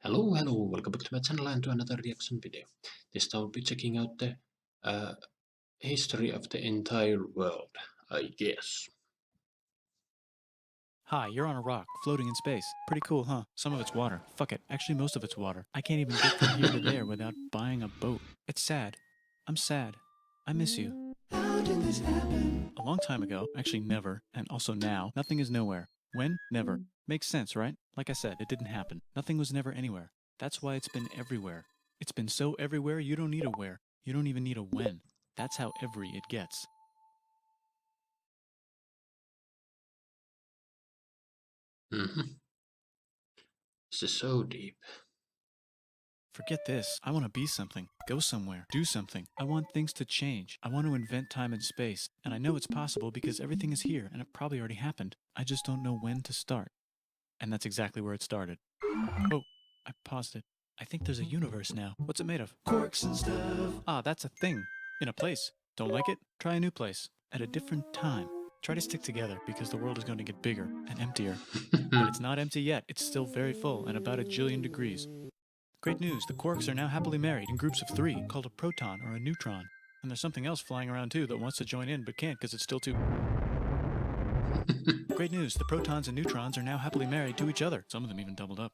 Hello, welcome back to my channel and to another reaction video. This time I'll be checking out the uh, history of the entire world, I guess. Hi, you're on a rock, floating in space. Pretty cool, huh? Some of it's water. Fuck it. Actually, most of it's water. I can't even get from here to there without buying a boat. It's sad. I'm sad. I miss you. How did this happen? A long time ago, actually never, and also now, nothing is nowhere. When? Never. Makes sense, right? Like I said, it didn't happen. Nothing was never anywhere. That's why it's been everywhere. It's been so everywhere you don't need a where. You don't even need a when. That's how every it gets. This is so deep. Forget this. I want to be something, go somewhere, do something. I want things to change. I want to invent time and space. And I know it's possible because everything is here and it probably already happened. I just don't know when to start. And that's exactly where it started. Oh, I paused it. I think there's a universe now. What's it made of? Quarks and stuff. Ah, that's a thing. In a place. Don't like it? Try a new place. At a different time. Try to stick together because the world is going to get bigger and emptier. But it's not empty yet. It's still very full and about 1 jillion degrees. Great news, the quarks are now happily married in groups of 3, called a proton or a neutron. And there's something else flying around too that wants to join in but can't because it's still too... Great news, the protons and neutrons are now happily married to each other. Some of them even doubled up.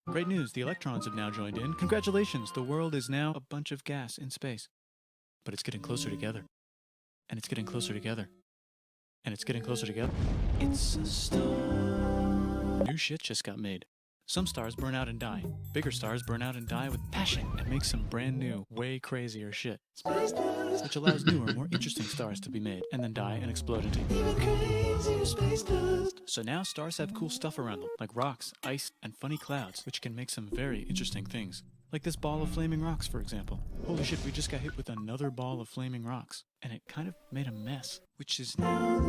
Great news, the electrons have now joined in. Congratulations, the world is now a bunch of gas in space. But it's getting closer together. And it's getting closer together. And it's getting closer together. It's a star. New shit just got made. Some stars burn out and die. Bigger stars burn out and die with passion and make some brand new, way crazier shit. Which allows newer, more interesting stars to be made and then die and explode into even crazier space dust. So now stars have cool stuff around them, like rocks, ice, and funny clouds, which can make some very interesting things. Like this ball of flaming rocks, for example. Holy shit, we just got hit with another ball of flaming rocks. And it kind of made a mess, which is now...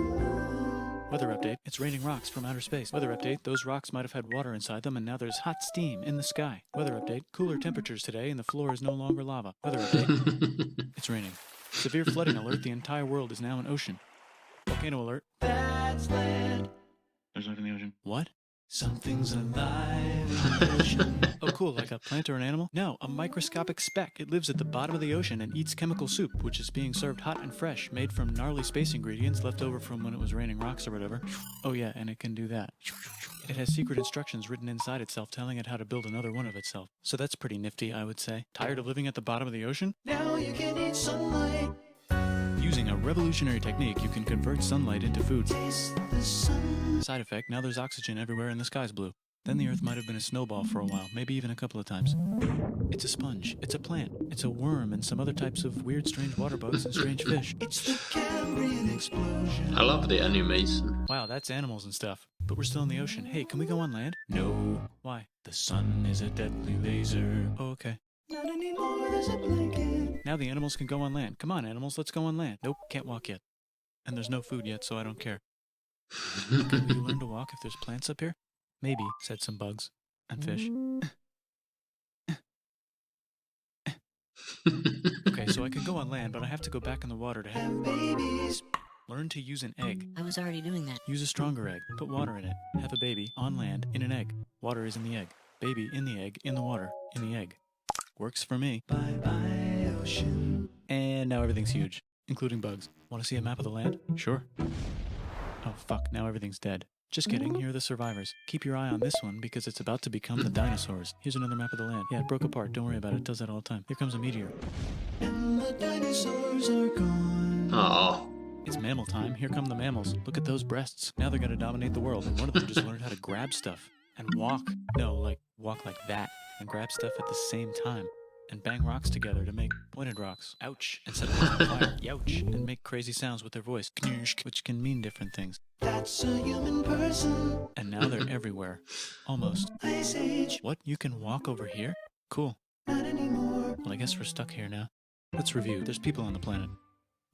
Weather update, it's raining rocks from outer space. Weather update, those rocks might have had water inside them and now there's hot steam in the sky. Weather update, cooler temperatures today and the floor is no longer lava. Weather update, it's raining. Severe flooding alert, the entire world is now an ocean. Volcano alert. That's land. There's life in the ocean. What? Something's alive in the ocean. Oh cool, like a plant or an animal? No, a microscopic speck. It lives at the bottom of the ocean and eats chemical soup, which is being served hot and fresh, made from gnarly space ingredients left over from when it was raining rocks or whatever. Oh yeah, and it can do that. It has secret instructions written inside itself telling it how to build another one of itself. So that's pretty nifty, I would say. Tired of living at the bottom of the ocean? Now you can eat sunlight. Using a revolutionary technique, you can convert sunlight into food. Side effect, now there's oxygen everywhere and the sky's blue. Then the Earth might have been a snowball for a while, maybe even a couple of times. It's a sponge, it's a plant, it's a worm and some other types of weird strange water bugs and strange fish. It's the Cambrian explosion. I love the animation. Wow, that's animals and stuff. But we're still in the ocean. Hey, can we go on land? No. Why? The sun is a deadly laser. Oh, okay. Not anymore, there's a blanket. Now the animals can go on land. Come on, animals, let's go on land. Nope, can't walk yet. And there's no food yet, so I don't care. Can we learn to walk if there's plants up here? Maybe, said some bugs. And fish. Okay, so I can go on land, but I have to go back in the water to have babies. Learn to use an egg. I was already doing that. Use a stronger egg. Put water in it. Have a baby on land in an egg. Water is in the egg. Baby in the egg, in the water, in the egg. Works for me. Bye-bye, ocean. And now everything's huge, including bugs. Want to see a map of the land? Sure. Oh, fuck, now everything's dead. Just kidding, here are the survivors. Keep your eye on this one because it's about to become the dinosaurs. Here's another map of the land. Yeah, it broke apart, don't worry about it, it does that all the time. Here comes a meteor. And the dinosaurs are gone. Aww. It's mammal time, here come the mammals. Look at those breasts. Now they're gonna dominate the world, and one of them just learned how to grab stuff. And walk. No, like, walk like that. And grab stuff at the same time. And bang rocks together to make pointed rocks. Ouch. And set them on fire. Youch. And make crazy sounds with their voice. Knirsch, which can mean different things. That's a human person. And now they're everywhere. Almost. Ice Age. What? You can walk over here? Cool. Not anymore. Well, I guess we're stuck here now. Let's review. There's people on the planet.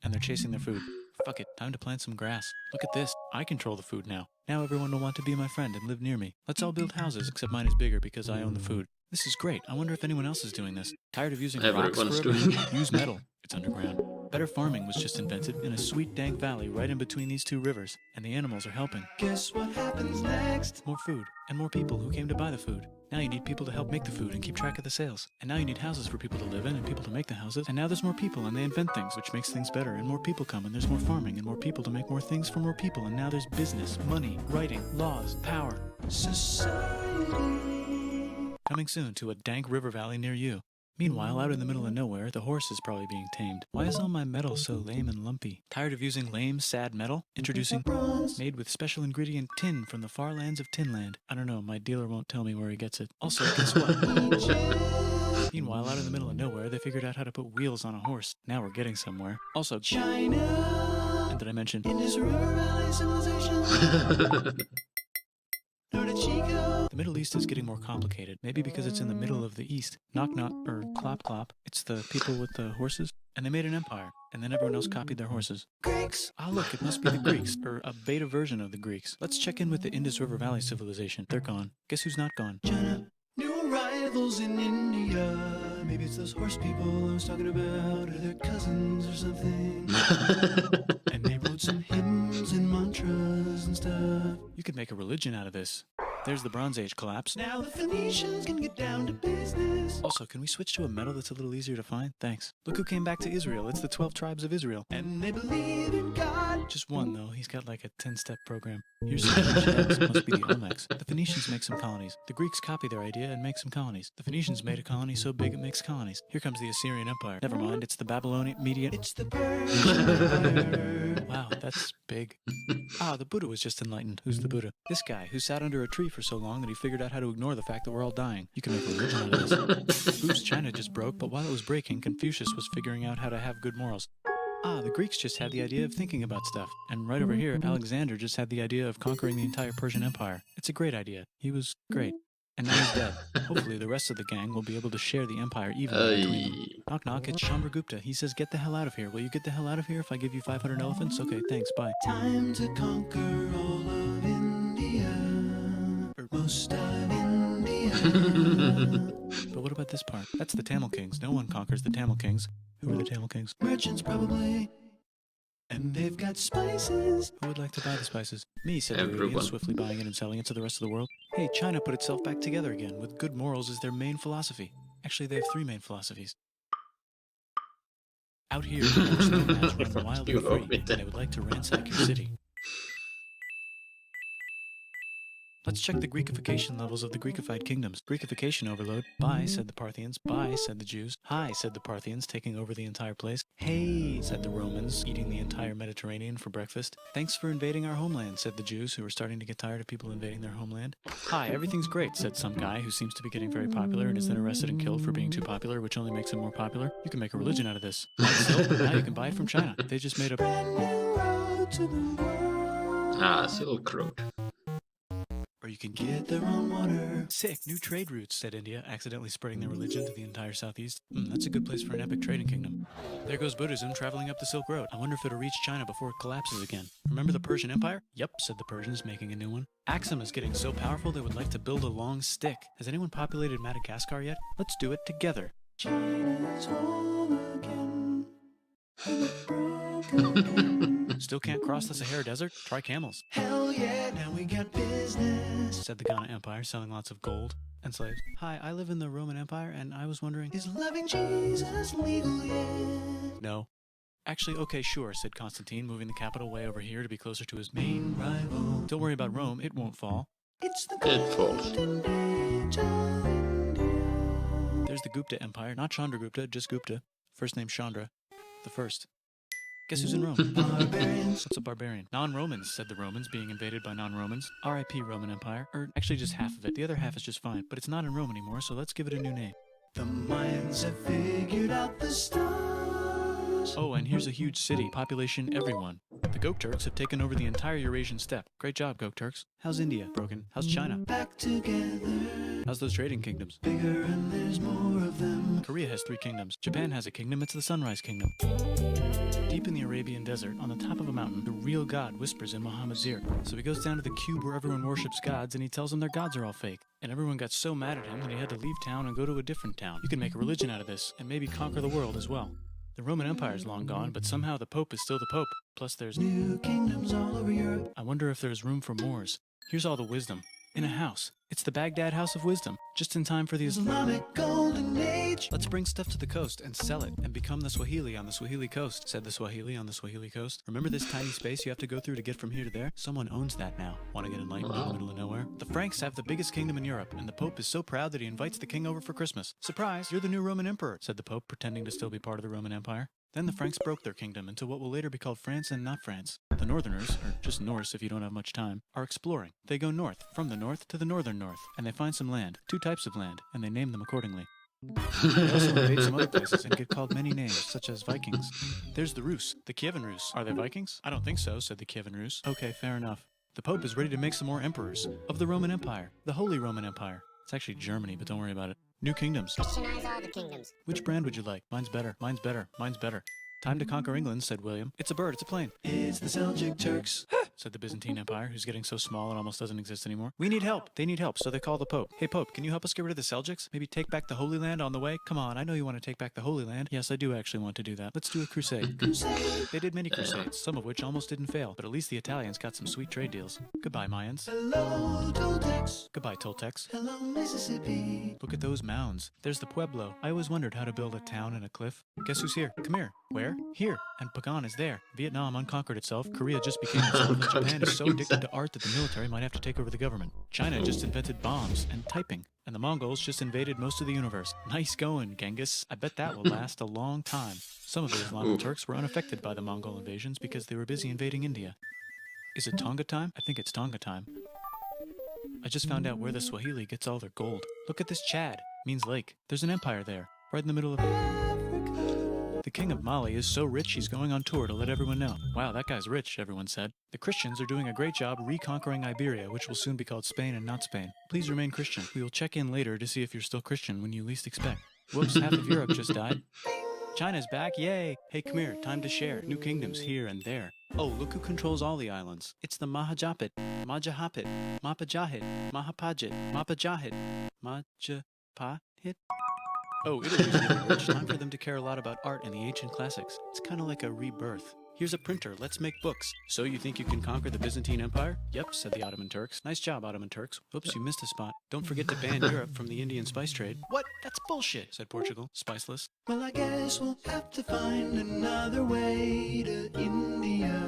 And they're chasing their food. Fuck it, time to plant some grass. Look at this. I control the food now. Now everyone will want to be my friend and live near me. Let's all build houses, except mine is bigger because I own the food. This is great. I wonder if anyone else is doing this. Tired of using rocks for Everyone's everything? doing it. Use metal. It's underground. Better farming was just invented in a sweet dank valley right in between these two rivers, and the animals are helping. Guess what happens next? More food, and more people who came to buy the food. Now you need people to help make the food and keep track of the sales. And now you need houses for people to live in and people to make the houses. And now there's more people and they invent things, which makes things better. And more people come and there's more farming and more people to make more things for more people. And now there's business, money, writing, laws, power. Society. Coming soon to a dank river valley near you. Meanwhile, out in the middle of nowhere, the horse is probably being tamed. Why is all my metal so lame and lumpy? Tired of using lame, sad metal? Introducing bronze, made with special ingredient tin from the far lands of Tinland. I don't know, my dealer won't tell me where he gets it. Also, guess what? Meanwhile, out in the middle of nowhere, they figured out how to put wheels on a horse. Now we're getting somewhere. Also, China! And did I mention Indus River Valley Civilization? The Middle East is getting more complicated, maybe because it's in the middle of the East. Knock knock, or clop clop. It's the people with the horses. And they made an empire, and then everyone else copied their horses. Greeks! Ah look, it must be the Greeks, or a beta version of the Greeks. Let's check in with the Indus River Valley Civilization. They're gone. Guess who's not gone? China. New arrivals in India. Maybe it's those horse people I was talking about, or their cousins or something. And they wrote some hymns and mantras and stuff. You could make a religion out of this. There's the Bronze Age collapse. Now the Phoenicians can get down to business. Also, can we switch to a metal that's a little easier to find? Thanks. Look who came back to Israel. It's the 12 tribes of Israel. And they believe in God. Just one, though. He's got like a 10-step program. Here's some French eggs. Must be the Olmecs. The Phoenicians make some colonies. The Greeks copy their idea and make some colonies. The Phoenicians made a colony so big it makes colonies. Here comes the Assyrian Empire. Never mind, it's the Babylonian Median. It's the Persian Empire. Wow, that's big. Ah, the Buddha was just enlightened. Who's the Buddha? This guy who sat under a tree for so long that he figured out how to ignore the fact that we're all dying. You can make a religion out of this. Oops, China just broke, but while it was breaking, Confucius was figuring out how to have good morals. Ah, the Greeks just had the idea of thinking about stuff. And right over here, Alexander just had the idea of conquering the entire Persian Empire. It's a great idea. He was great. And now he's dead. Hopefully the rest of the gang will be able to share the empire evenly between them. Knock knock, it's Chandragupta. He says, get the hell out of here. Will you get the hell out of here if I give you 500 elephants? Okay, thanks, bye. Time to conquer all of India. Or most of India. But what about this part? That's the Tamil Kings. No one conquers the Tamil Kings. Who are the Tamil Kings? Merchants, probably. And they've got spices. Who would like to buy the spices? Me, said the Arabians, swiftly buying it and selling it to the rest of the world. Hey, China put itself back together again, with good morals as their main philosophy. Actually, they have 3 main philosophies. Out here, most nomads run wild and free, and they would like to ransack your city. Let's check the Greekification levels of the Greekified kingdoms. Greekification overload. Bye, said the Parthians. Bye, said the Jews. Hi, said the Parthians, taking over the entire place. Hey, said the Romans, eating the entire Mediterranean for breakfast. Thanks for invading our homeland, said the Jews, who were starting to get tired of people invading their homeland. Hi, everything's great, said some guy who seems to be getting very popular and is then arrested and killed for being too popular, which only makes him more popular. You can make a religion out of this. Silk, now you can buy it from China. They just made a brand new road to the world. Ah, Silk Road. Or you can get their own water. Sick, new trade routes, said India, accidentally spreading their religion to the entire southeast. That's a good place for an epic trading kingdom. There goes Buddhism traveling up the Silk Road. I wonder if it'll reach China before it collapses again. Remember the Persian Empire? Yep, said the Persians, making a new one. Axum is getting so powerful they would like to build a long stick. Has anyone populated Madagascar yet? Let's do it together. China's home again. Still can't cross the Sahara Desert? Try camels. Hell yeah, now we got business, said the Ghana Empire, selling lots of gold and slaves. Hi, I live in the Roman Empire, and I was wondering, is loving Jesus legal yet? No. Actually, okay, sure, said Constantine, moving the capital way over here to be closer to his main rival. Don't worry about Rome, it won't fall. It's the golden age of India. There's the Gupta Empire, not Chandragupta, just Gupta. First name Chandra. The first. Guess who's in Rome? Barbarians. What's a barbarian? Non-Romans, said the Romans, being invaded by non-Romans. R.I.P. Roman Empire. Or actually just half of it. The other half is just fine. But it's not in Rome anymore, so let's give it a new name. The Mayans have figured out the stars. Oh, and here's a huge city. Population everyone. The Gokturks have taken over the entire Eurasian steppe. Great job, Gokturks. How's India? Broken. How's China? Back together. How's those trading kingdoms? Bigger and there's more of them. Korea has 3 kingdoms. Japan has a kingdom. It's the Sunrise Kingdom. Deep in the Arabian desert, on the top of a mountain, the real God whispers in Muhammad's ear. So he goes down to the cube where everyone worships gods, and he tells them their gods are all fake. And everyone got so mad at him that he had to leave town and go to a different town. You can make a religion out of this, and maybe conquer the world as well. The Roman Empire is long gone, but somehow the Pope is still the Pope. Plus there's new kingdoms all over Europe. I wonder if there's room for Moors. Here's all the wisdom. In a house. It's the Baghdad House of Wisdom, just in time for the Islamic Golden Age. Let's bring stuff to the coast and sell it and become the Swahili on the Swahili coast, said the Swahili on the Swahili coast. Remember this tiny space you have to go through to get from here to there? Someone owns that now. Want to get enlightened in the middle of nowhere? The Franks have the biggest kingdom in Europe, and the Pope is so proud that he invites the king over for Christmas. Surprise, you're the new Roman emperor, said the Pope, pretending to still be part of the Roman Empire. Then the Franks broke their kingdom into what will later be called France and not France. The Northerners, or just Norse if you don't have much time, are exploring. They go north, from the north to the northern north, and they find some land, 2 types of land, and they name them accordingly. They also invade some other places and get called many names, such as Vikings. There's the Rus, the Kievan Rus. Are they Vikings? I don't think so, said the Kievan Rus. Okay, fair enough. The Pope is ready to make some more emperors of the Roman Empire, the Holy Roman Empire. It's actually Germany, but don't worry about it. New kingdoms. Christianize all the kingdoms. Which brand would you like? Mine's better, mine's better, mine's better. Time to conquer England, said William. It's a bird, it's a plane. It's the Seljuk Turks, said the Byzantine Empire, who's getting so small it almost doesn't exist anymore. We need help. They need help, so they call the Pope. Hey, Pope, can you help us get rid of the Seljuks? Maybe take back the Holy Land on the way? Come on, I know you want to take back the Holy Land. Yes, I do actually want to do that. Let's do a crusade. Crusade! They did many crusades, some of which almost didn't fail, but at least the Italians got some sweet trade deals. Goodbye, Mayans. Hello, Toltecs. Goodbye, Toltecs. Hello, Mississippi. Look at those mounds. There's the Pueblo. I always wondered how to build a town in a cliff. Guess who's here? Come here. Where? Here. And Pagan is there. Vietnam unconquered itself. Korea just became itself. And Japan is so addicted to art that the military might have to take over the government. China just invented bombs and typing. And the Mongols just invaded most of the universe. Nice going, Genghis. I bet that will last a long time. Some of the Islamic Turks were unaffected by the Mongol invasions because they were busy invading India. Is it Tonga time? I think it's Tonga time. I just found out where the Swahili gets all their gold. Look at this Chad. Means lake. There's an empire there. Right in the middle of Africa. The king of Mali is so rich he's going on tour to let everyone know. Wow, that guy's rich, everyone said. The Christians are doing a great job reconquering Iberia, which will soon be called Spain and not Spain. Please remain Christian. We will check in later to see if you're still Christian when you least expect. Whoops, half of Europe just died. China's back, yay! Hey, come here, time to share. New kingdoms here and there. Oh, look who controls all the islands. It's the Mahajapit, Majapahit, Mapajahit, Mahapajit, Mapajahit, Majapahit. Oh, Italy's really rich. Time for them to care a lot about art and the ancient classics. It's kind of like a rebirth. Here's a printer, let's make books. So you think you can conquer the Byzantine Empire? Yep, said the Ottoman Turks. Nice job, Ottoman Turks. Oops, you missed a spot. Don't forget to ban Europe from the Indian spice trade. What? That's bullshit, said Portugal, spiceless. Well, I guess we'll have to find another way to India.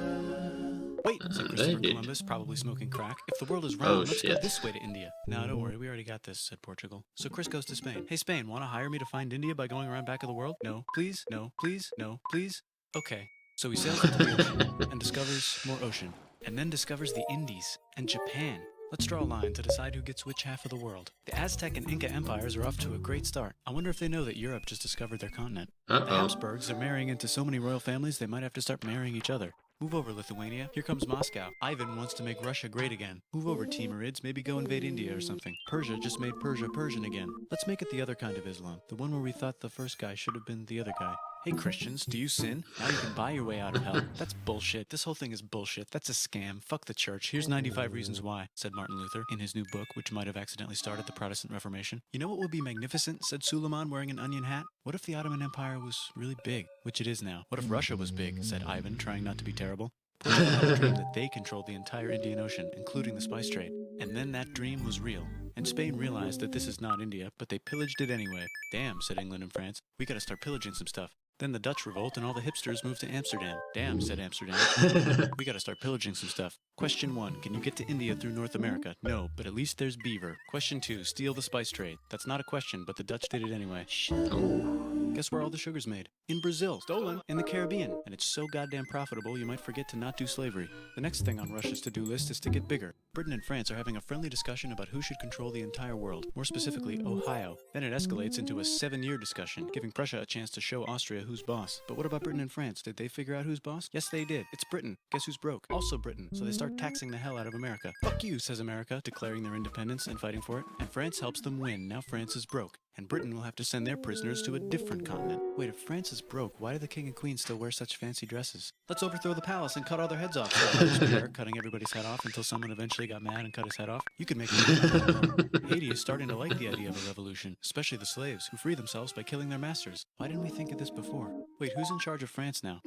Wait, said Christopher Columbus, probably smoking crack. If the world is round, let's go this way to India. No, don't worry, we already got this, said Portugal. So Chris goes to Spain. Hey, Spain, want to hire me to find India by going around back of the world? No, please, no, please, no, please. Okay. So he sails into the ocean and discovers more ocean, and then discovers the Indies and Japan. Let's draw a line to decide who gets which half of the world. The Aztec and Inca empires are off to a great start. I wonder if they know that Europe just discovered their continent. The Habsburgs are marrying into so many royal families they might have to start marrying each other. Move over, Lithuania. Here comes Moscow. Ivan wants to make Russia great again. Move over, Timurids. Maybe go invade India or something. Persia just made Persia Persian again. Let's make it the other kind of Islam. The one where we thought the first guy should have been the other guy. Hey Christians, do you sin? Now you can buy your way out of hell. That's bullshit. This whole thing is bullshit. That's a scam. Fuck the church. Here's 95 reasons why, said Martin Luther in his new book, which might have accidentally started the Protestant Reformation. You know what would be magnificent, said Suleiman wearing an onion hat? What if the Ottoman Empire was really big, which it is now? What if Russia was big, said Ivan, trying not to be terrible? Portugal had a dream that they controlled the entire Indian Ocean, including the spice trade. And then that dream was real. And Spain realized that this is not India, but they pillaged it anyway. Damn, said England and France. We gotta start pillaging some stuff. Then the Dutch revolt and all the hipsters moved to Amsterdam. Damn, said Amsterdam. We gotta start pillaging some stuff. Question 1, can you get to India through North America? No, but at least there's beaver. Question 2, steal the spice trade. That's not a question, but the Dutch did it anyway. Guess where all the sugar's made? In Brazil. Stolen. In the Caribbean. And it's so goddamn profitable you might forget to not do slavery. The next thing on Russia's to-do list is to get bigger. Britain and France are having a friendly discussion about who should control the entire world, more specifically Ohio. Then it escalates into a 7-year discussion, giving Prussia a chance to show Austria who's boss. But what about Britain and France? Did they figure out who's boss? Yes, they did. It's Britain. Guess who's broke? Also Britain. So they start taxing the hell out of America. Fuck you, says America, declaring their independence and fighting for it. And France helps them win. Now France is broke. And Britain will have to send their prisoners to a different continent. Wait, if France is broke, why do the king and queen still wear such fancy dresses? Let's overthrow the palace and cut all their heads off. Cutting everybody's head off until someone eventually got mad and cut his head off. You can make it. Haiti is starting to like the idea of a revolution, especially the slaves, who free themselves by killing their masters. Why didn't we think of this before? Wait, who's in charge of France now?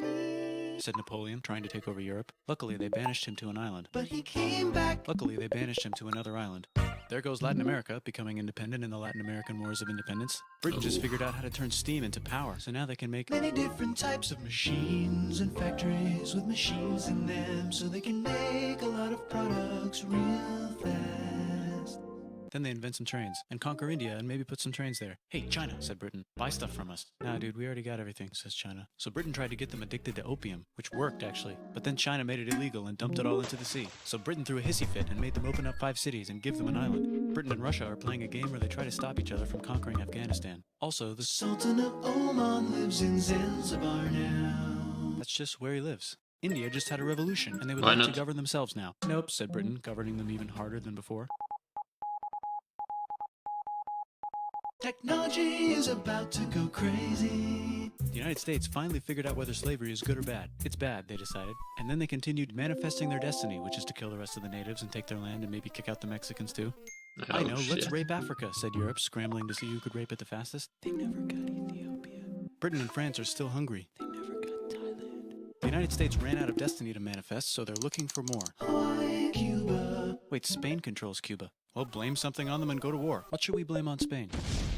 said Napoleon, trying to take over Europe. Luckily, they banished him to an island. But he came back. Luckily, they banished him to another island. There goes Latin America, becoming independent in the Latin American Wars of Independence. Britain just figured out how to turn steam into power, so now they can make Many different types of machines and factories with machines in them, so they can make a lot of products real fast. Then they invent some trains, and conquer India and maybe put some trains there. Hey, China, said Britain, buy stuff from us. Nah, dude, we already got everything, says China. So Britain tried to get them addicted to opium, which worked, actually. But then China made it illegal and dumped it all into the sea. So Britain threw a hissy fit and made them open up 5 cities and give them an island. Britain and Russia are playing a game where they try to stop each other from conquering Afghanistan. Also, the Sultan of Oman lives in Zanzibar now. that's just where he lives. India just had a revolution, and they would Why like not? to govern themselves now. Nope, said Britain, governing them even harder than before. Technology is about to go crazy. The United States finally figured out whether slavery is good or bad. It's bad, they decided. And then they continued manifesting their destiny, which is to kill the rest of the natives and take their land and maybe kick out the Mexicans too. I know, let's shit. rape Africa, said Europe, scrambling to see who could rape it the fastest. They never got Ethiopia. Britain and France are still hungry. They never got Thailand. The United States ran out of destiny to manifest, so they're looking for more. Hawaii, Cuba. Wait, Spain controls Cuba. Well, blame something on them and go to war. What should we blame on Spain?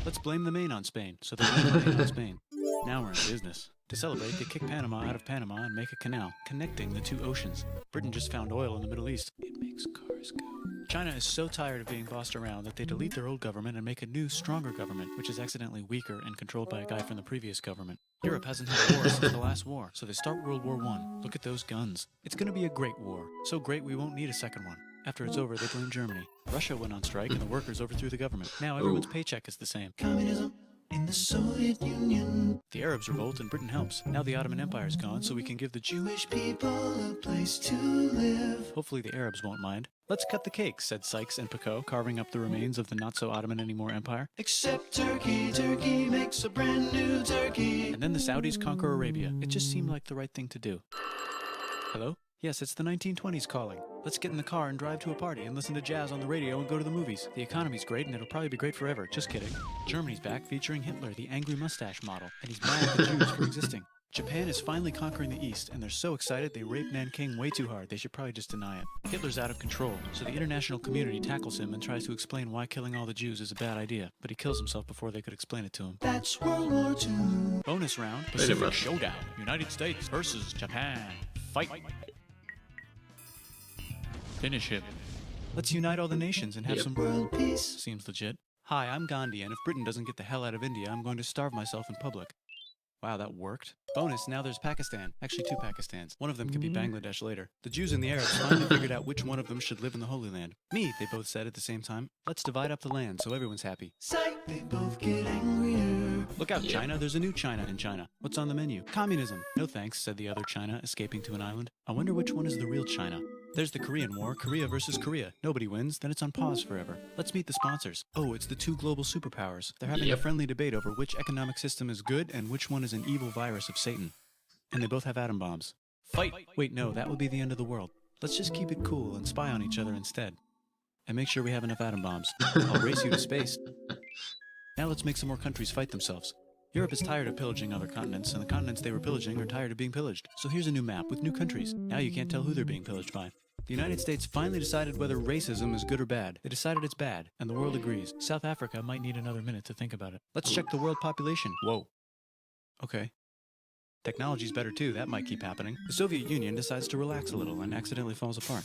Let's blame the Maine on Spain, so they blame the Maine on Spain. Now we're in business. To celebrate, they kick Panama out of Panama and make a canal, connecting the 2 oceans. Britain just found oil in the Middle East. It makes cars go. China is so tired of being bossed around that they delete their old government and make a new, stronger government, which is accidentally weaker and controlled by a guy from the previous government. Europe hasn't had a war since the last war, so they start World War I. Look at those guns. It's gonna be a great war. So great we won't need a second one. After it's over, they blame Germany. Russia went on strike and the workers overthrew the government. Now everyone's paycheck is the same. Communism in the Soviet Union. The Arabs revolt and Britain helps. Now the Ottoman Empire's gone, so we can give the Jewish people a place to live. Hopefully the Arabs won't mind. Let's cut the cake, said Sykes and Picot, carving up the remains of the not-so-Ottoman-anymore empire. Except Turkey. Turkey makes a brand new Turkey. And then the Saudis conquer Arabia. It just seemed like the right thing to do. Hello? Yes, it's the 1920s calling. Let's get in the car and drive to a party and listen to jazz on the radio and go to the movies. The economy's great and it'll probably be great forever. Just kidding. Germany's back featuring Hitler, the angry mustache model, and he's mad at the Jews for existing. Japan is finally conquering the East, and they're so excited they raped Nanking way too hard. They should probably just deny it. Hitler's out of control, so the international community tackles him and tries to explain why killing all the Jews is a bad idea, but he kills himself before they could explain it to him. That's World War II. Bonus round, Wait a Pacific minute. Showdown. United States versus Japan. Fight! Finish him. Let's unite all the nations and have Yep. some World peace. Seems legit. Hi, I'm Gandhi, and if Britain doesn't get the hell out of India, I'm going to starve myself in public. Wow, that worked. Bonus, now there's Pakistan. Actually, 2 Pakistans. One of them could be Bangladesh later. The Jews and the Arabs finally figured out which one of them should live in the Holy Land. Me, they both said at the same time. Let's divide up the land so everyone's happy. Psych, they both get angrier. Look out, Yeah. China. There's a new China in China. What's on the menu? Communism. No thanks, said the other China, escaping to an island. I wonder which one is the real China. There's the Korean War, Korea versus Korea. Nobody wins, then it's on pause forever. Let's meet the sponsors. Oh, it's the 2 global superpowers. They're having a Yep. friendly debate over which economic system is good and which one is an evil virus of Satan. And they both have atom bombs. Fight! Wait, no, that would be the end of the world. Let's just keep it cool and spy on each other instead. And make sure we have enough atom bombs. I'll race you to space. Now let's make some more countries fight themselves. Europe is tired of pillaging other continents, and the continents they were pillaging are tired of being pillaged. So here's a new map with new countries. Now you can't tell who they're being pillaged by. The United States finally decided whether racism is good or bad. They decided it's bad, and the world agrees. South Africa might need another minute to think about it. Let's check the world population. Whoa. Okay. Technology's better too, that might keep happening. The Soviet Union decides to relax a little and accidentally falls apart.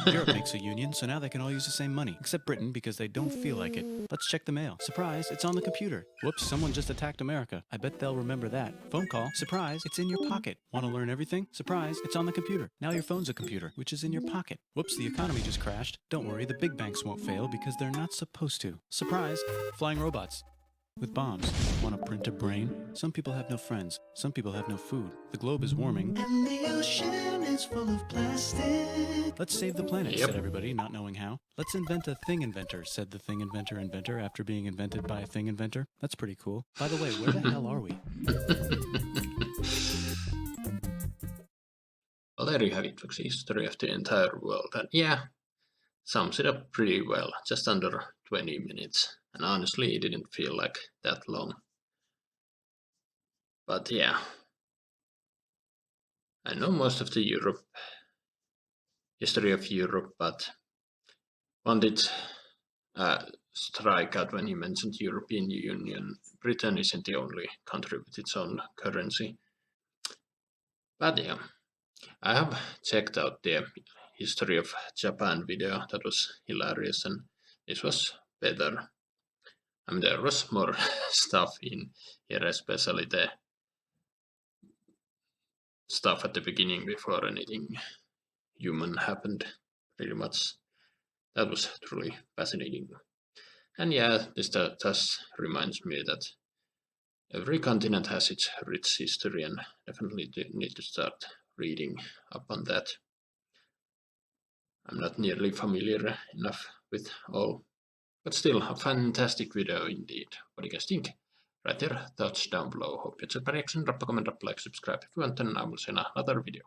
Europe makes a union, so now they can all use the same money, except Britain because they don't feel like it. Let's check the mail. Surprise, it's on the computer. Whoops, someone just attacked America. I bet they'll remember that. Phone call. Surprise, it's in your pocket. Want to learn everything? Surprise, it's on the computer. Now your phone's a computer, which is in your pocket. Whoops, the economy just crashed. Don't worry, the big banks won't fail because they're not supposed to. Surprise, flying robots. With bombs. Want to print a brain? Some people have no friends. Some people have no food. The globe is warming. And the ocean is full of plastic. Let's save the planet, Yep. said everybody, not knowing how. Let's invent a thing inventor, said the thing inventor after being invented by a thing inventor. That's pretty cool. By the way, where the hell are we? Well, there you have it, folks. History of the entire world. And yeah, sums it up pretty well. Just under 20 minutes. And honestly, it didn't feel like that long. But yeah. I know most of the history of Europe, but one did strike out when he mentioned European Union. Britain isn't the only country with its own currency. But yeah, I have checked out the history of Japan video. That was hilarious, and this was better. I mean, there was more stuff in here, especially the stuff at the beginning before anything human happened. Pretty much, that was truly fascinating. And yeah, this just reminds me that every continent has its rich history, and definitely need to start reading up on that. I'm not nearly familiar enough with all, but still a fantastic video indeed. What do you guys think? Write your thoughts down below. Hope you enjoyed the reaction. Drop a comment, drop a like, subscribe if you want, and I will see you in another video.